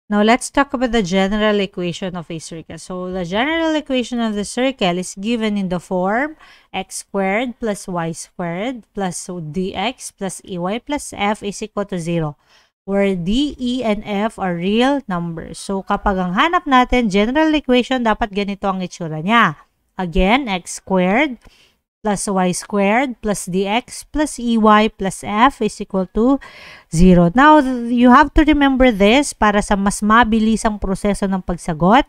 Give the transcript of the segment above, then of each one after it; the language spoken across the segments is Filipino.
Now, let's talk about the general equation of a circle. So, the general equation of the circle is given in the form x squared plus y squared plus dx plus ey plus f is equal to 0, where d, e, and f are real numbers. So, kapag ang hanap natin, general equation, dapat ganito ang itsura niya. Again, x squared plus y squared plus dx plus ey plus f is equal to 0. Now, you have to remember this para sa mas mabilis ang proseso ng pagsagot.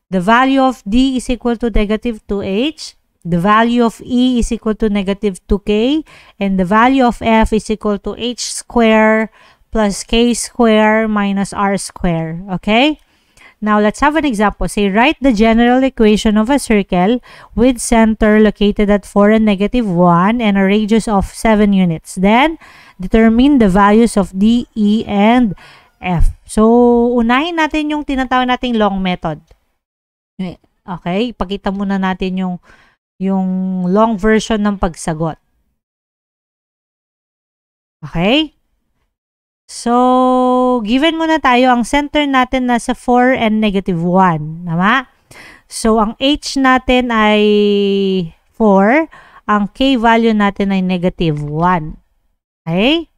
The value of d is equal to negative 2h. The value of e is equal to negative 2k. And the value of f is equal to h square plus k square minus r square. Okay? Now, let's have an example. Say, write the general equation of a circle with center located at 4 and negative 1 and a radius of 7 units. Then, determine the values of D, E, and F. So, unahin natin yung tinatawag nating long method. Okay? Ipakita muna natin yung long version ng pagsagot. Okay? So, given muna tayo, ang center natin nasa 4 and negative 1. Tama? So, ang h natin ay 4. Ang k value natin ay negative 1. Okay?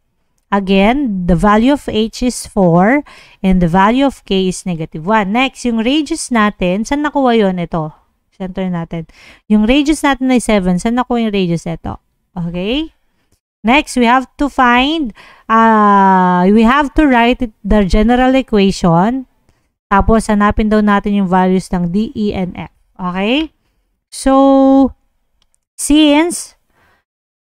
Again, the value of h is 4 and the value of k is negative 1. Next, yung radius natin, saan nakuha yun? Ito. Center natin. Yung radius natin ay 7. Saan nakuha yung radius ito? Okay? Next, we have to find, we have to write the general equation. Tapos, hanapin daw natin yung values ng D, E, and F. Okay? So, since,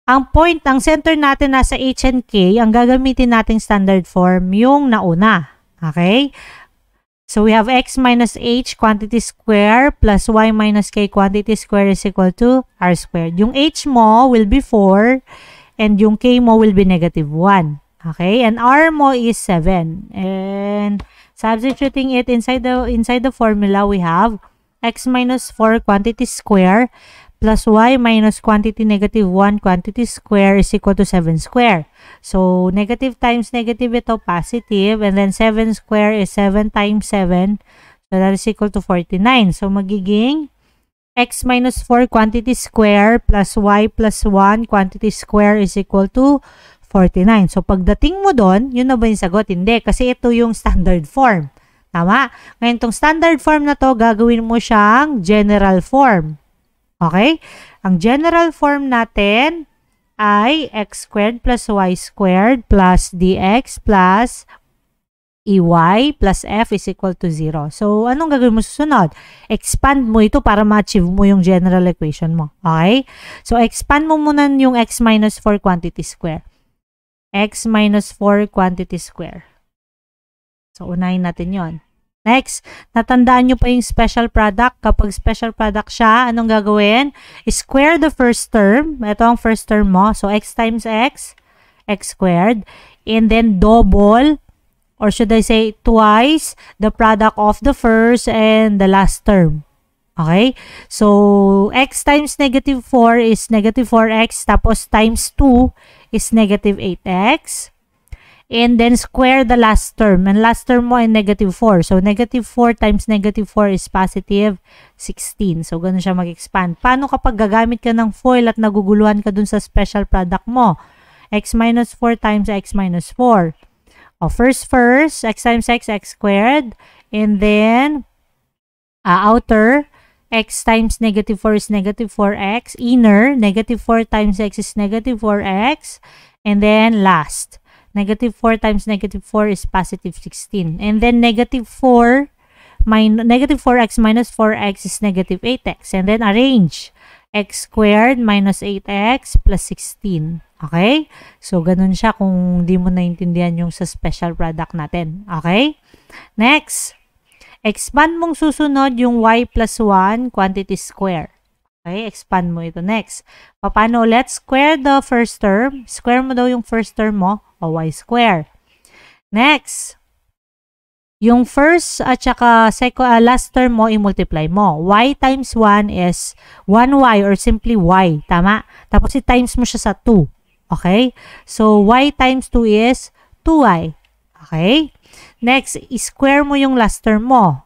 ang center natin nasa H and K, ang gagamitin nating standard form yung nauna. Okay? So, we have x minus h quantity square plus y minus k quantity square is equal to r squared. Yung h mo will be 4 and yung k mo will be negative 1. Okay? And r mo is 7. And substituting it inside the formula, we have x minus 4 quantity square plus y minus quantity negative 1 quantity square is equal to 7 square. So, negative times negative, ito positive. And then 7 square is 7 times 7. So, that is equal to 49. So, magiging x minus 4 quantity square plus y plus 1 quantity square is equal to 49. So, pagdating mo doon, yun na ba yung sagot? Hindi, kasi ito yung standard form. Tama? Ngayon, itong standard form na to, gagawin mo siyang general form. Okay? Ang general form natin ay x squared plus y squared plus dx plus ey plus f is equal to 0. So, anong gagawin mo susunod? Expand mo ito para ma-achieve mo yung general equation mo. Okay? So, expand mo muna yung x minus 4 quantity square. X minus 4 quantity square. So, unahin natin yon. Next, natandaan nyo pa yung special product. Kapag special product siya, anong gagawin? Square the first term. Ito ang first term mo. So, x times x, x squared. And then, double, or should I say twice the product of the first and the last term. Okay? So, x times negative 4 is negative 4x. Tapos, times 2 is negative 8x. And then, square the last term. And last term mo ay negative 4. So, negative 4 times negative 4 is positive 16. So, ganun siya mag-expand. Paano kapag gagamit ka ng FOIL at naguguluhan ka dun sa special product mo? X minus 4 times x minus 4. First, x times x, x squared. And then, outer, x times negative 4 is negative 4x. Inner, negative 4 times x is negative 4x. And then, last, negative 4 times negative 4 is positive 16. And then, negative 4x minus 4x is negative 8x. And then, arrange, x squared minus 8x plus 16. Okay? So, ganun siya kung di mo naintindihan yung sa special product natin. Okay? Next, expand mong susunod yung y plus 1 quantity square. Okay? Expand mo ito. Next, paano? Let's square the first term. Square mo daw yung first term mo, o y square. Next, yung first at saka last term mo, i-multiply mo. Y times 1 is 1y or simply y. Tama? Tapos i-times mo siya sa 2. Okay? So, y times 2 is 2y. Okay? Next, square mo yung last term mo.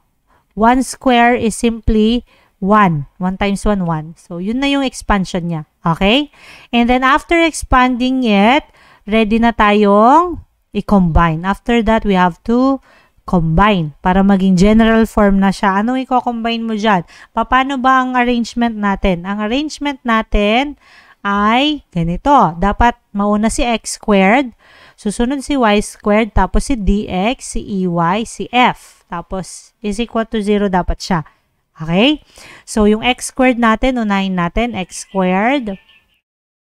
1 square is simply 1. 1 times 1, 1. So, yun na yung expansion niya. Okay? And then, after expanding it, ready na tayong i-combine. After that, we have to combine para maging general form na siya. Anong i-combine mo dyan? Paano ba ang arrangement natin? Ang arrangement natin ay ganito. Dapat mauna si x squared, susunod si y squared, tapos si dx, si ey, si f. Tapos is equal to 0 dapat siya. Okay? So, yung x squared natin, unahin natin, x squared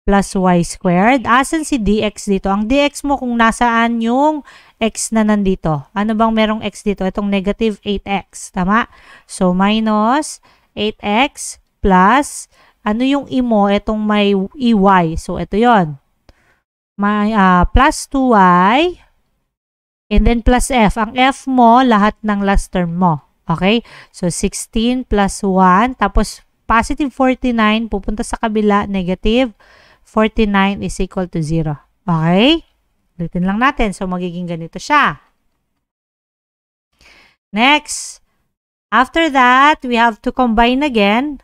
plus y squared. Asan si dx dito? Ang dx mo kung nasaan yung x na nandito. Ano bang merong x dito? Itong negative 8x. Tama? So, minus 8x plus, ano yung i mo? Itong may ey. So, ito yon. May plus 2y and then plus f. Ang f mo, lahat ng last term mo. Okay? So, 16 plus 1. Tapos, positive 49. Pupunta sa kabila, negative 49 is equal to 0. Okay? Ulitin lang natin. So, magiging ganito siya. Next, after that, we have to combine again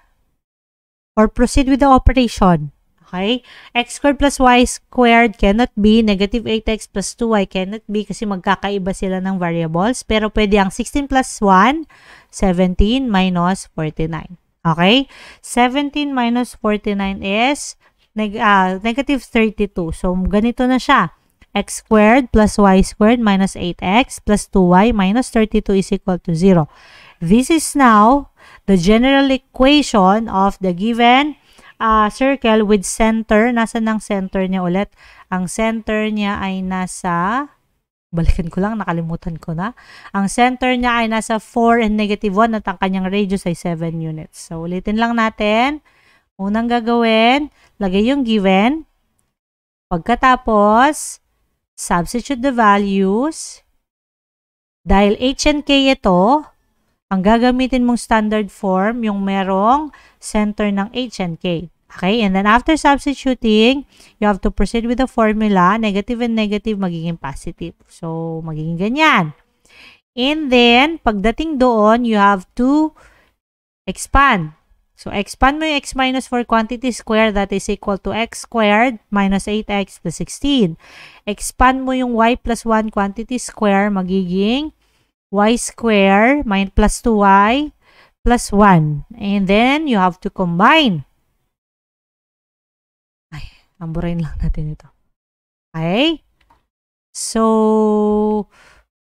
or proceed with the operation. Okay? X squared plus y squared cannot be. Negative 8x plus 2y cannot be kasi magkakaiba sila ng variables. Pero pwede ang 16 plus 1, 17 minus 49. Okay? 17 minus 49 is negative 32. So, ganito na siya. X squared plus y squared minus 8x plus 2y minus 32 is equal to 0. This is now the general equation of the given circle with center. Nasa ng center niya ulit? Ang center niya ay nasa, balikan ko lang, nakalimutan ko na. Ang center niya ay nasa 4 and negative 1 at ang kanyang radius ay 7 units. So, ulitin lang natin. Unang gagawin, lagay yung given. Pagkatapos, substitute the values. Dahil h and k ito, ang gagamitin mong standard form, yung merong center ng h and k. Okay? And then after substituting, you have to proceed with the formula. Negative and negative, magiging positive. So, magiging ganyan. And then, pagdating doon, you have to expand. So, expand mo yung x minus 4 quantity square, that is equal to x squared minus 8x plus 16. Expand mo yung y plus 1 quantity square, magiging y square plus 2y plus 1. And then, you have to combine. Ay, amburain lang natin ito. Okay? So,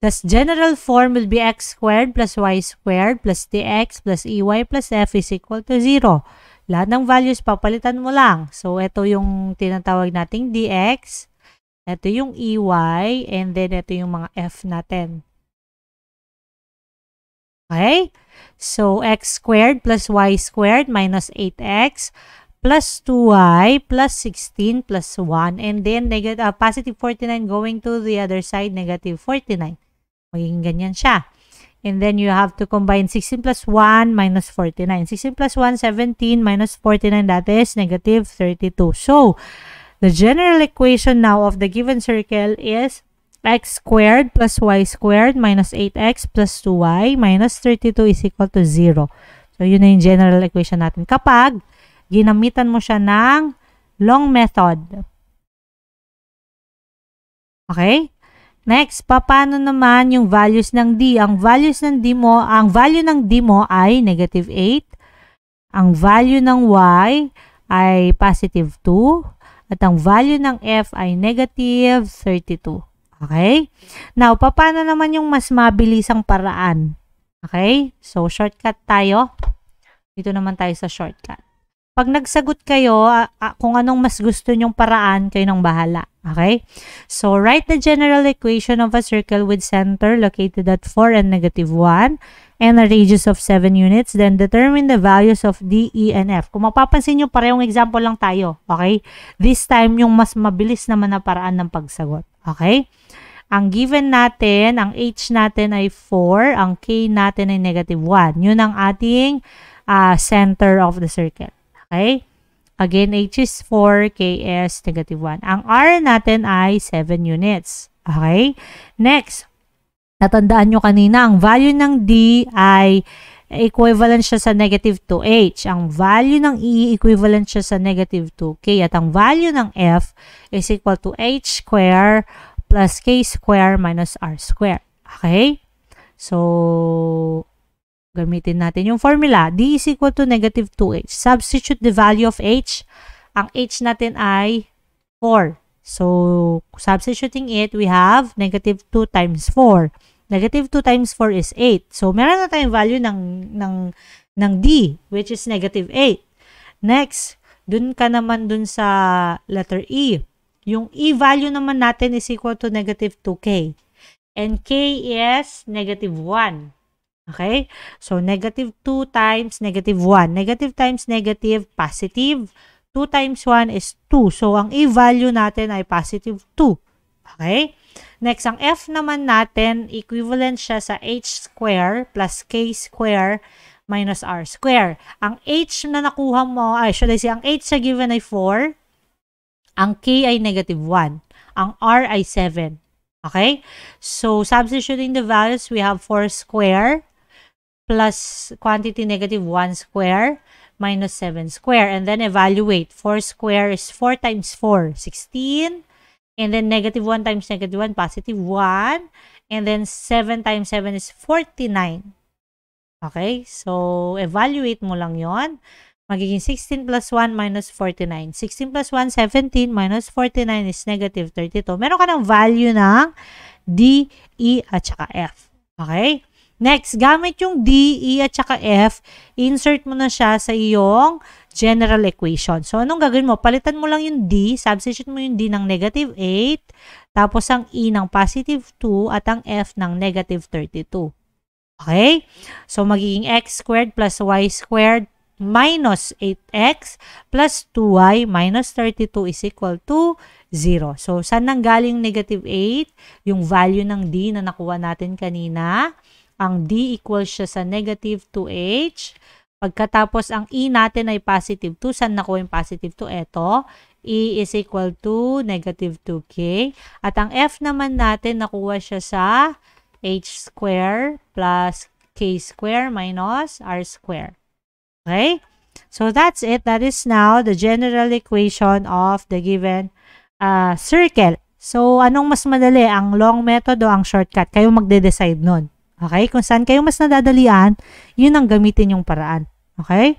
the general form will be x squared plus y squared plus dx plus ey plus f is equal to 0. Lahat ng values, papalitan mo lang. So, ito yung tinatawag nating dx. Ito yung ey. And then, ito yung mga f natin. Okay? So, x squared plus y squared minus 8x plus 2y plus 16 plus 1. And then, positive 49 going to the other side, negative 49. Magiging ganyan siya. And then, you have to combine 16 plus 1 minus 49. 16 plus 1, 17 minus 49, that is negative 32. So, the general equation now of the given circle is x squared plus y squared minus 8x plus 2y minus 32 is equal to 0. So, yun na yung general equation natin. Kapag ginamitan mo siya ng long method. Okay? Next, paano naman yung values ng d? Ang value ng d mo ay negative 8. Ang value ng y ay positive 2. At ang value ng f ay negative 32. Okay? Now, paano naman yung mas mabilisang paraan? Okay? So, shortcut tayo. Dito naman tayo sa shortcut. Pag nagsagot kayo, kung anong mas gusto nyong paraan, kayo nang bahala. Okay? So, write the general equation of a circle with center located at 4 and negative 1 and a radius of 7 units. Then, determine the values of D, E, and F. Kung mapapansin nyo, parehong example lang tayo. Okay? This time, yung mas mabilis naman na paraan ng pagsagot. Okay? Ang given natin, ang H natin ay 4, ang K natin ay negative 1. Yun ang ating center of the circle. Okay? Again, H is 4, K is negative 1. Ang R natin ay 7 units. Okay? Next, natandaan nyo kanina, ang value ng D ay equivalent siya sa negative 2h. Ang value ng E, equivalent siya sa negative 2k. At ang value ng F is equal to h square plus k square minus r square. Okay? So, gamitin natin yung formula. D is equal to negative 2h. Substitute the value of h. Ang h natin ay 4. So, substituting it, we have negative 2 times 4. Negative 2 times 4 is 8. So, meron na tayong value ng D, which is negative 8. Next, dun ka naman dun sa letter E. Yung E value naman natin is equal to negative 2K. And K is negative 1. Okay? So, negative 2 times negative 1. Negative times negative, positive. 2 times 1 is 2. So, ang E value natin ay positive 2. Okay? Next, ang F naman natin, equivalent siya sa h square plus k square minus r square. Ang h na nakuha mo, should I say, ang h sa given ay 4. Ang k ay negative 1. Ang r ay 7. Okay? So, substituting the values, we have 4 square plus quantity negative 1 square minus 7 square. And then evaluate. 4 square is 4 times 4, 16. And then negative 1 times negative 1, positive 1. And then 7 times 7 is 49. Okay? So, evaluate mo lang yon. Magiging 16 plus 1 minus 49. 16 plus 1, 17 minus 49 is negative 32. Meron ka ng value ng D, E, at saka F. Okay? Next, gamit yung D, E, at saka F, insert mo na siya sa iyong general equation. So, anong gagawin mo? Palitan mo lang yung D, substitute mo yung D ng negative 8, tapos ang E ng positive 2, at ang F ng negative 32. Okay? So, magiging x squared plus y squared minus 8x plus 2y minus 32 is equal to 0. So, saan nanggaling negative 8? Yung value ng D na nakuha natin kanina. Ang D equals siya sa negative 2h. Pagkatapos, ang E natin ay positive 2. Saan nakuha yung positive 2? Ito. E is equal to negative 2k. At ang F naman natin, nakuha siya sa h square plus k square minus r square. Okay? So, that's it. That is now the general equation of the given circle. So, anong mas madali? Ang long method o ang shortcut? Kayo magde-decide nun. Okay? Kung saan kayo mas nadadalian, yun ang gamitin yung paraan. Okay?